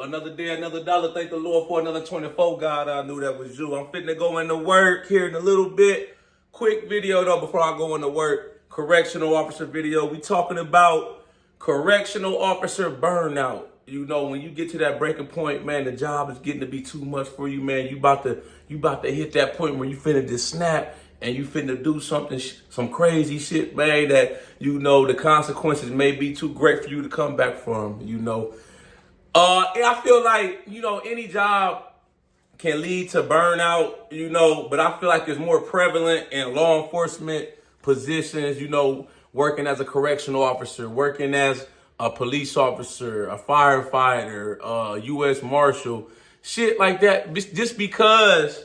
Another day, another dollar. Thank the Lord for another 24. God, I knew that was you. I'm fitting to go into work here in a little bit. Quick video though before I go into work. Correctional officer video. We talking about correctional officer burnout. You know, when you get to that breaking point, man, the job is getting to be too much for you, man. You about to hit that point where you finna just snap and you finna do something, some crazy shit, man, that, you know, the consequences may be too great for you to come back from, you know. And I feel like, you know, any job can lead to burnout, you know, but I feel like it's more prevalent in law enforcement positions, you know, working as a correctional officer, working as a police officer, a firefighter, U.S. Marshal, shit like that. Just because,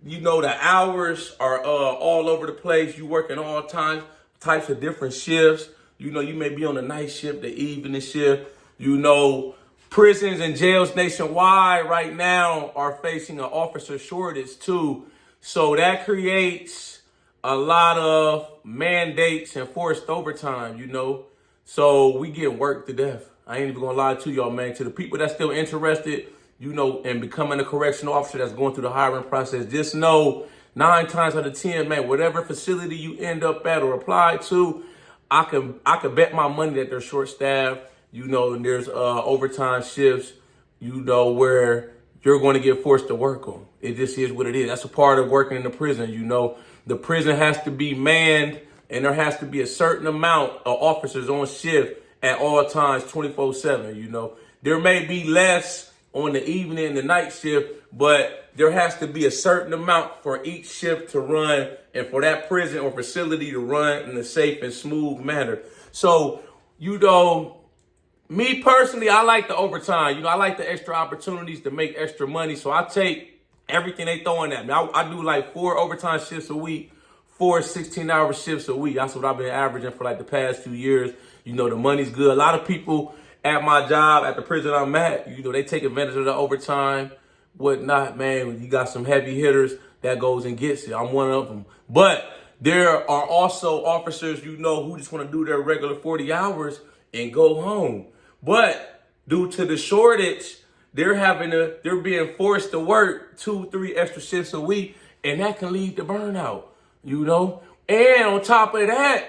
you know, the hours are all over the place. You working all types of different shifts. You know, you may be on the night shift, the evening shift. You know, prisons and jails nationwide right now are facing an officer shortage too. So that creates a lot of mandates and forced overtime, you know. So we get worked to death. I ain't even gonna lie to y'all, man. To the people that's still interested, you know, in becoming a correctional officer that's going through the hiring process, just know 9 times out of 10, man, whatever facility you end up at or apply to, I can bet my money that they're short staffed, you know, and there's overtime shifts, you know, where you're going to get forced to work on. It just is what it is. That's a part of working in the prison, you know. The prison has to be manned, and there has to be a certain amount of officers on shift at all times, 24/7, you know. There may be less on the evening and the night shift, but there has to be a certain amount for each shift to run and for that prison or facility to run in a safe and smooth manner. So, you know, me personally, I like the overtime. You know, I like the extra opportunities to make extra money. So I take everything they throwing at me. I do like 4 overtime shifts a week, 4 16-hour shifts a week. That's what I've been averaging for like the past few years. You know, the money's good. A lot of people at my job, at the prison I'm at, you know, they take advantage of the overtime, whatnot, man. When you got some heavy hitters, that goes and gets it. I'm one of them. But there are also officers, you know, who just want to do their regular 40 hours and go home. But due to the shortage, they're being forced to work 2-3 extra shifts a week, and that can lead to burnout, you know. And on top of that,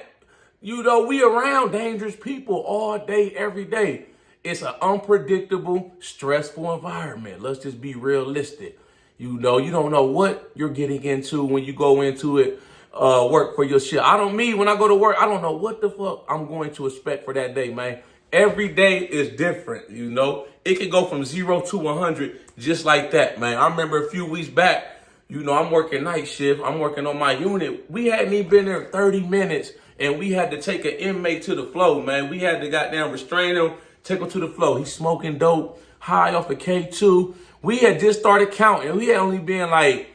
you know, we around dangerous people all day, every day. It's an unpredictable, stressful environment. Let's just be realistic. You know, you don't know what you're getting into when you go into it, work for your shit. When I go to work, I don't know what the fuck I'm going to expect for that day, man. Every day is different, you know. It can go from 0 to 100 just like that, man. I remember a few weeks back, you know, I'm working night shift. I'm working on my unit. We hadn't even been there 30 minutes, and we had to take an inmate to the floor, man. We had to goddamn restrain him, take him to the floor. He's smoking dope, high off of K2. We had just started counting. We had only been like,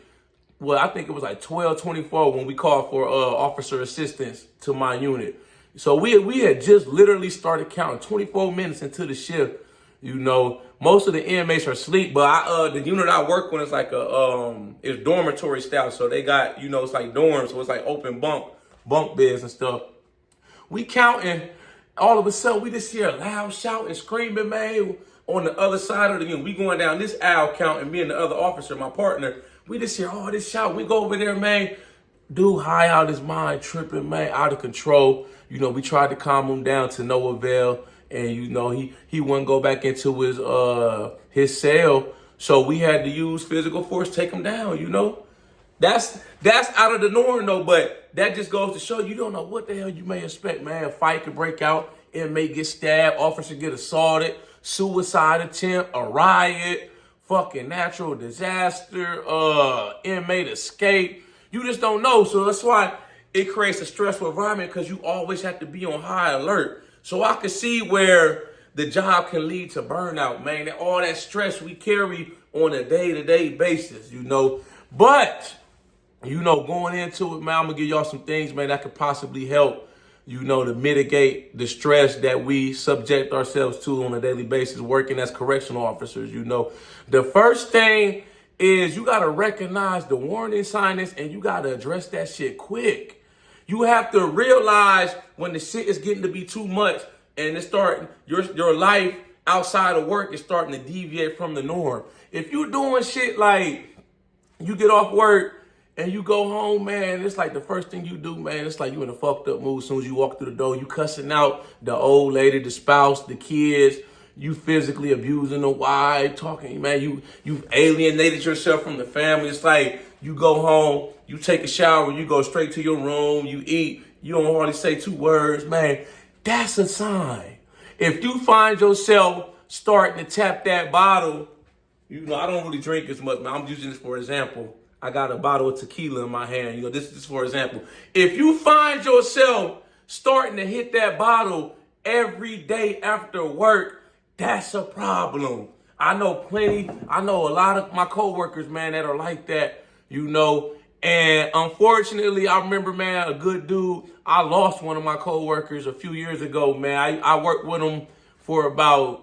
well, I think it was like 12:24 when we called for officer assistance to my unit. So we had just literally started counting 24 minutes into the shift. You know, most of the inmates are asleep, but the unit I work on is like it's dormitory style. So they got, you know, it's like dorms, so it's like open bunk beds and stuff. We counting, all of a sudden we just hear a loud shouting, screaming, man, on the other side of the unit. We going down this aisle counting, me and the other officer, my partner. We just hear all this shout. We go over there, man. Dude high out his mind, tripping, man, out of control. You know, we tried to calm him down to no avail. And, you know, he wouldn't go back into his cell. So we had to use physical force, take him down, you know. That's out of the norm, though. But that just goes to show you don't know what the hell you may expect, man. A fight could break out. Inmate get stabbed. Officer get assaulted. Suicide attempt. A riot. Fucking natural disaster. Inmate escape. You just don't know. So that's why it creates a stressful environment, because you always have to be on high alert. So I can see where the job can lead to burnout, man. And all that stress we carry on a day-to-day basis, you know. But, you know, going into it, man, I'm going to give y'all some things, man, that could possibly help, you know, to mitigate the stress that we subject ourselves to on a daily basis working as correctional officers, you know. The first thing is you got to recognize the warning signs, and you got to address that shit quick. You have to realize when the shit is getting to be too much and it's starting, your life outside of work is starting to deviate from the norm. If you doing shit like you get off work and you go home, man, it's like the first thing you do, man, it's like you in a fucked up mood. As soon as you walk through the door, you cussing out the old lady, the spouse, the kids, you physically abusing the wife, talking, man, you've alienated yourself from the family. It's like you go home, you take a shower, you go straight to your room, you eat, you don't hardly say 2 words, man. That's a sign. If you find yourself starting to tap that bottle, I don't really drink as much, man. I'm using this for example. I got a bottle of tequila in my hand. This is for example. If you find yourself starting to hit that bottle every day after work, that's a problem. I know a lot of my coworkers, man, that are like that, And unfortunately, I remember, man, a good dude, I lost one of my coworkers a few years ago, man. I worked with him for about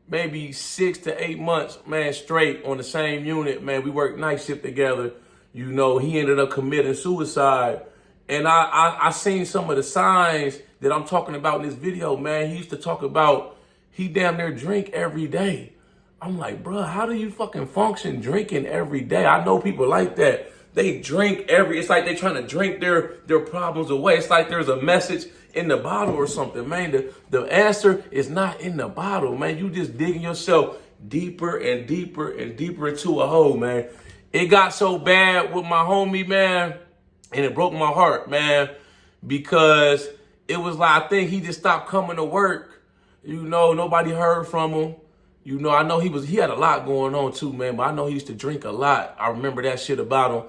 maybe 6 to 8 months, man, straight on the same unit, man. We worked night shift together. He ended up committing suicide. And I seen some of the signs that I'm talking about in this video, man. He used to talk about he damn near drink every day. I'm like, bro, how do you fucking function drinking every day? I know people like that. They drink it's like they trying to drink their problems away. It's like there's a message in the bottle or something, man. The answer is not in the bottle, man. You just digging yourself deeper and deeper and deeper into a hole, man. It got so bad with my homie, man, and it broke my heart, man, because it was like, I think he just stopped coming to work. Nobody heard from him. I know he had a lot going on too, man, but I know he used to drink a lot. I remember that shit about him.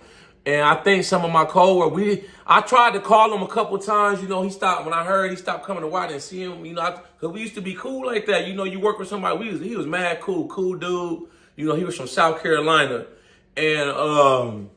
And I think some of my coworkers, I tried to call him a couple times. He stopped, when I heard he stopped coming to work, I didn't see him, because we used to be cool like that. You work with somebody, he was mad cool dude. He was from South Carolina. And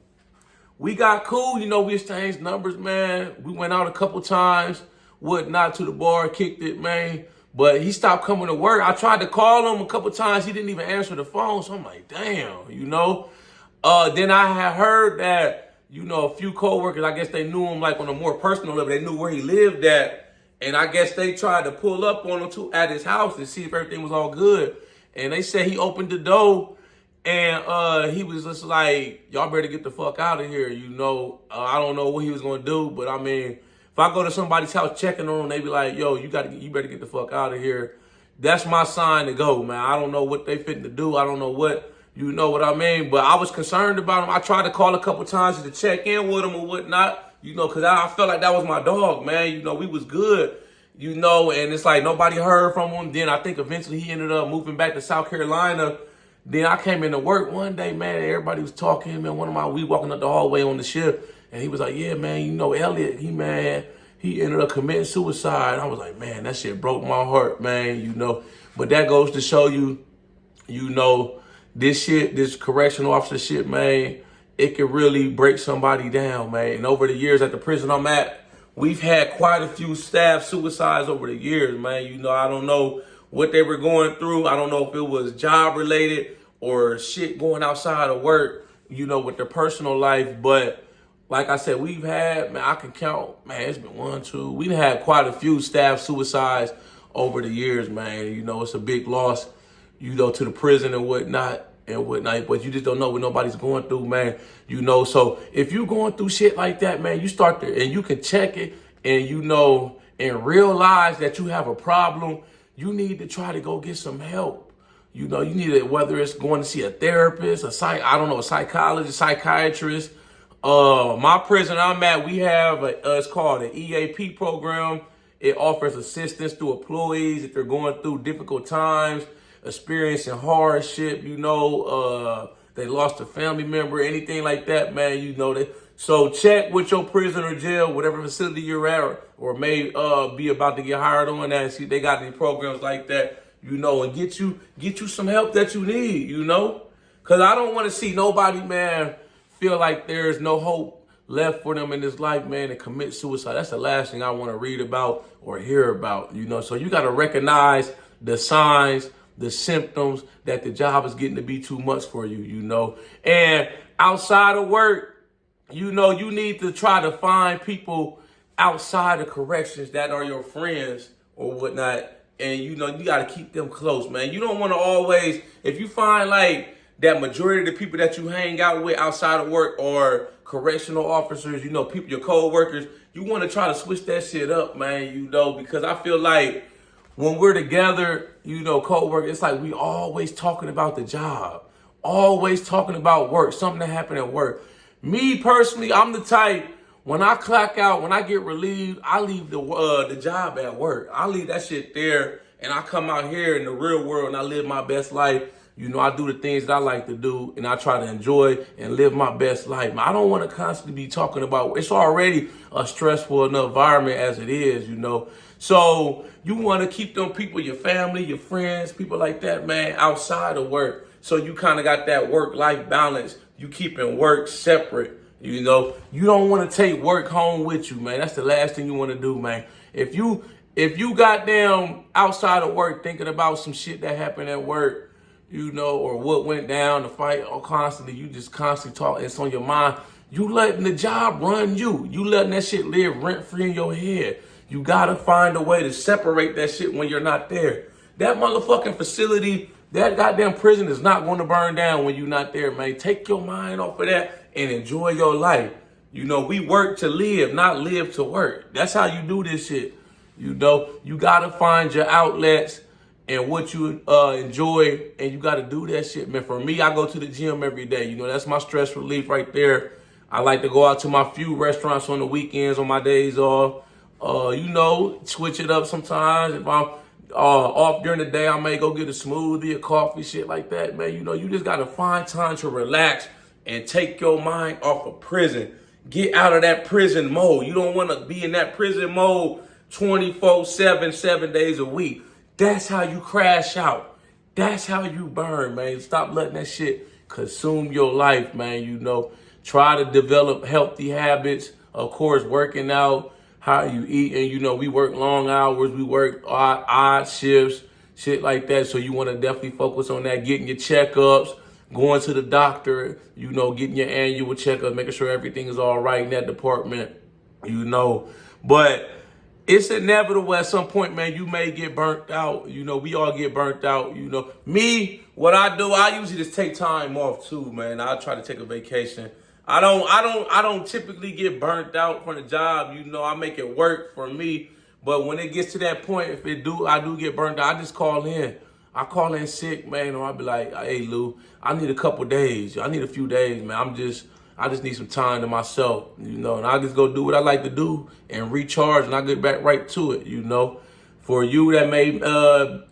we got cool, we exchanged numbers, man. We went out a couple times, whatnot, to the bar, kicked it, man. But he stopped coming to work. I tried to call him a couple times. He didn't even answer the phone. So I'm like, damn, Then I had heard that, a few coworkers, I guess they knew him like on a more personal level. They knew where he lived at. And I guess they tried to pull up on him too at his house to see if everything was all good. And they said he opened the door and he was just like, y'all better get the fuck out of here. I don't know what he was going to do, but I mean, if I go to somebody's house checking on them, they be like, yo, you better get the fuck out of here. That's my sign to go, man. I don't know what they fitting to do. I don't know what, what I mean? But I was concerned about him. I tried to call a couple times to check in with him or whatnot, because I felt like that was my dog, man. We was good, and it's like nobody heard from him. Then I think eventually he ended up moving back to South Carolina. Then I came into work one day, man, and everybody was talking, man. We walking up the hallway on the shift. And he was like, yeah, man, Elliot, he ended up committing suicide. I was like, man, that shit broke my heart, man, But that goes to show you, this correctional officer shit, man, it can really break somebody down, man. And over the years at the prison I'm at, we've had quite a few staff suicides over the years, man. I don't know what they were going through. I don't know if it was job related or shit going outside of work, with their personal life, but like I said, we've had, man, I can count, man, it's been 1, 2. We've had quite a few staff suicides over the years, man. It's a big loss, to the prison and whatnot. But you just don't know what nobody's going through, man. So if you're going through shit like that, man, you start to, and you can check it and, and realize that you have a problem, you need to try to go get some help. You need to, whether it's going to see a therapist, a psychologist, psychiatrist. My prison I'm at, we have it's called an EAP program. It offers assistance to employees if they're going through difficult times, experiencing hardship, they lost a family member, anything like that, man, So check with your prison or jail, whatever facility you're at, or may be about to get hired on that. See, they got these programs like that, and get you some help that you need, Because I don't want to see nobody, man, feel like there's no hope left for them in this life, man, and commit suicide. That's the last thing I want to read about or hear about, So you got to recognize the signs, the symptoms that the job is getting to be too much for you, And outside of work, you need to try to find people outside of corrections that are your friends or whatnot and you know, you got to keep them close, man. You don't want to always, if you find like that majority of the people that you hang out with outside of work are correctional officers, you know, people, your co-workers, you want to try to switch that shit up, man, you know, because I feel like when we're together, you know, co-workers, it's like we always talking about the job, always talking about work, something that happened at work. Me personally, I'm the type, when I clock out, when I get relieved, I leave the job at work. I leave that shit there, and I come out here in the real world and I live my best life. You know, I do the things that I like to do, and I try to enjoy and live my best life. I don't want to constantly be talking about, it's already a stressful enough environment as it is, you know. So you want to keep them people, your family, your friends, people like that, man, outside of work. So you kind of got that work-life balance. You keeping work separate, you know. You don't want to take work home with you, man. That's the last thing you want to do, man. If you goddamn outside of work thinking about some shit that happened at work, you know, or what went down, the fight, or constantly, you just constantly talk, it's on your mind. You letting the job run you. You letting that shit live rent-free in your head. You gotta find a way to separate that shit when you're not there. That motherfucking facility, that goddamn prison is not going to burn down when you're not there, man. Take your mind off of that and enjoy your life. You know, we work to live, not live to work. That's how you do this shit. You know, you gotta find your outlets and what you enjoy, and you got to do that shit, man. For me, I go to the gym every day. You know, that's my stress relief right there. I like to go out to my few restaurants on the weekends, on my days off. You know, switch it up sometimes. If I'm off during the day, I may go get a smoothie, a coffee, shit like that, man. You know, you just got to find time to relax and take your mind off of prison. Get out of that prison mode. You don't want to be in that prison mode 24/7, 7 days a week. That's how you crash out. That's how you burn, man. Stop letting that shit consume your life, man. You know, try to develop healthy habits. Of course, working out, how you eat. And, you know, we work long hours. We work odd shifts, shit like that. So you want to definitely focus on that, getting your checkups, going to the doctor, you know, getting your annual checkup, making sure everything is all right in that department, you know. But it's inevitable at some point, man, you may get burnt out. You know, we all get burnt out. You know, me, what I do, I usually just take time off too, man. I try to take a vacation. I don't typically get burnt out from the job. You know, I make it work for me. But when it gets to that point, if I do get burnt out, I just call in. I call in sick, man, or I'll be like, hey, Lou, I need a couple days. I need a few days, man. I just need some time to myself, you know, and I just go do what I like to do and recharge, and I get back right to it, you know. For you, that may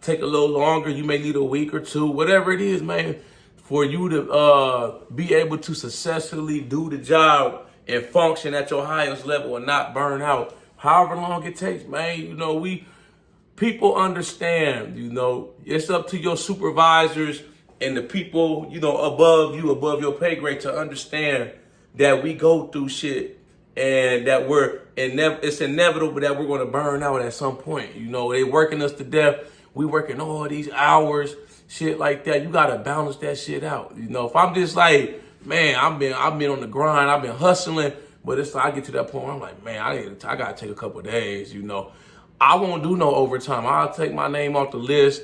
take a little longer. You may need a week or two, whatever it is, man, for you to be able to successfully do the job and function at your highest level and not burn out. However long it takes, man, you know, people understand, you know, it's up to your supervisors and the people, you know, above you, above your pay grade, to understand that we go through shit and that it's inevitable that we're going to burn out at some point. You know, they working us to death. We working all these hours, shit like that. You got to balance that shit out. You know, if I'm just like, man, I've been on the grind, I've been hustling, but it's like I get to that point where I'm like, man, I got to take a couple of days, you know. I won't do no overtime. I'll take my name off the list.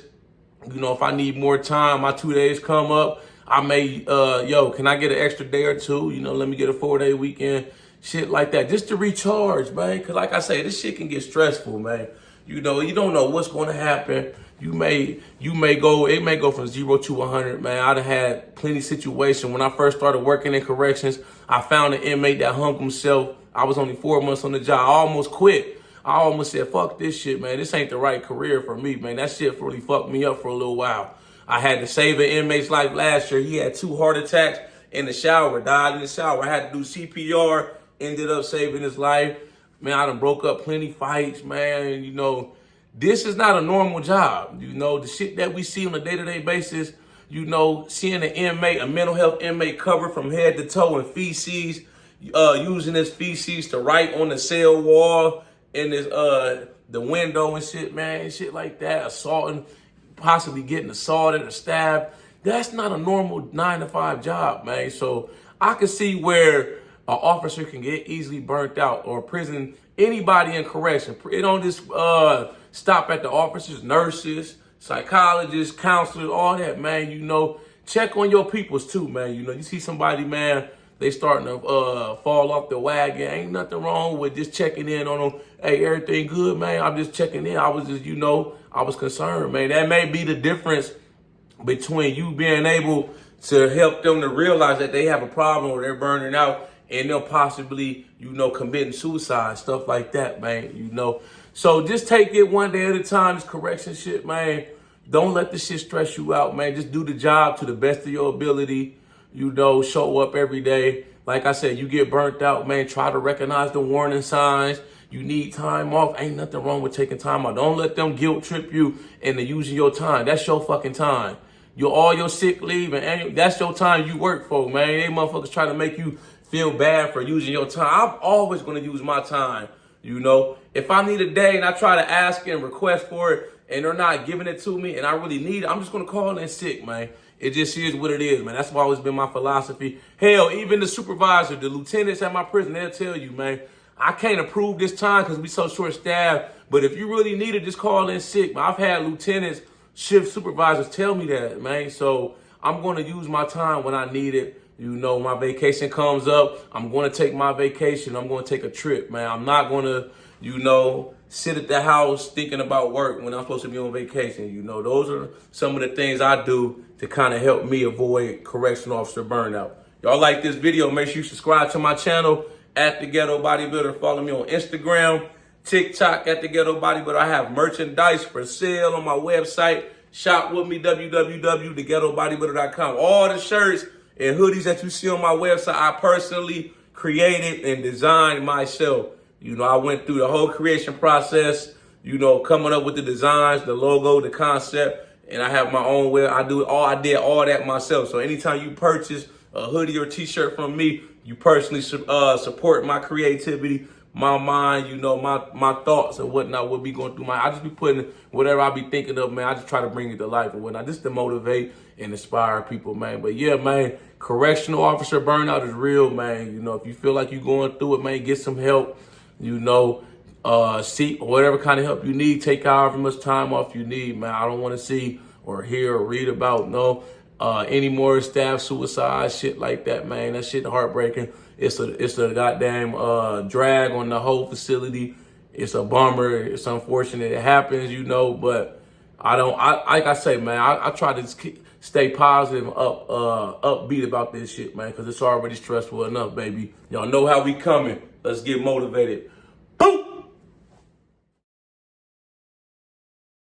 You know, if I need more time, my 2 days come up, I may, can I get an extra day or two? You know, let me get a 4-day weekend, shit like that, just to recharge, man. Because like I say, this shit can get stressful, man. You know, you don't know what's going to happen. It may go from 0 to 100, man. I'd have had plenty of situations. When I first started working in corrections, I found an inmate that hung himself. I was only 4 months on the job. I almost quit. I almost said, fuck this shit, man. This ain't the right career for me, man. That shit really fucked me up for a little while. I had to save an inmate's life last year. He had 2 heart attacks in the shower, died in the shower. I had to do CPR, ended up saving his life. Man, I done broke up plenty fights, man. You know, this is not a normal job. You know, the shit that we see on a day-to-day basis, you know, seeing an inmate, a mental health inmate, covered from head to toe in feces, using his feces to write on the cell wall, in this the window and shit, man, shit like that, assaulting, possibly getting assaulted or stabbed. That's not a normal 9-to-5 job, man. So I can see where an officer can get easily burnt out, or prison, anybody in correction. It don't just stop at the officers, nurses, psychologists, counselors, all that, man. You know, check on your peoples too, man. You know, you see somebody, man, they starting to fall off the wagon. Ain't nothing wrong with just checking in on them. Hey, everything good, man? I'm just checking in. I was just, you know, I was concerned, man. That may be the difference between you being able to help them to realize that they have a problem or they're burning out and they'll possibly, you know, committing suicide, stuff like that, man, you know. So just take it one day at a time, this correction shit, man. Don't let the shit stress you out, man. Just do the job to the best of your ability, you know, show up every day. Like I said, you get burnt out, man, try to recognize the warning signs. You need time off. Ain't nothing wrong with taking time off. Don't let them guilt trip you into using your time. That's your fucking time. All your sick leave and annual, that's your time you work for, man. They motherfuckers try to make you feel bad for using your time. I'm always going to use my time, you know. If I need a day and I try to ask and request for it and they're not giving it to me and I really need it, I'm just going to call in sick, man. It just is what it is, man. That's always been my philosophy. Hell, even the supervisor, the lieutenants at my prison, they'll tell you, man, I can't approve this time because we so short-staffed. But if you really need it, just call in sick. I've had lieutenants, shift supervisors tell me that, man. So I'm going to use my time when I need it. You know, my vacation comes up. I'm going to take my vacation. I'm going to take a trip, man. I'm not going to, you know, sit at the house thinking about work when I'm supposed to be on vacation. You know, those are some of the things I do to kind of help me avoid correctional officer burnout. Y'all like this video, make sure you subscribe to my channel at The Ghetto Bodybuilder. Follow me on Instagram, TikTok at The Ghetto Bodybuilder. I have merchandise for sale on my website. Shop with me, www.theghettobodybuilder.com. All the shirts and hoodies that you see on my website, I personally created and designed myself. You know, I went through the whole creation process, you know, coming up with the designs, the logo, the concept, and I have my own way. I did all that myself. So anytime you purchase a hoodie or t-shirt from me, you personally support my creativity, my mind, you know, my thoughts and whatnot will be going through I just be putting whatever I be thinking of, man. I just try to bring it to life and whatnot, just to motivate and inspire people, man. But yeah, man, correctional officer burnout is real, man. You know, if you feel like you're going through it, man, get some help, you know, seek whatever kind of help you need. Take however much time off you need, man. I don't want to see or hear or read about any more staff suicide, shit like that, man. That shit heartbreaking. It's a goddamn drag on the whole facility. It's a bummer. It's unfortunate it happens, you know, but like I say, man, I try to stay positive and upbeat about this shit, man, because it's already stressful enough, baby. Y'all know how we coming. Let's get motivated.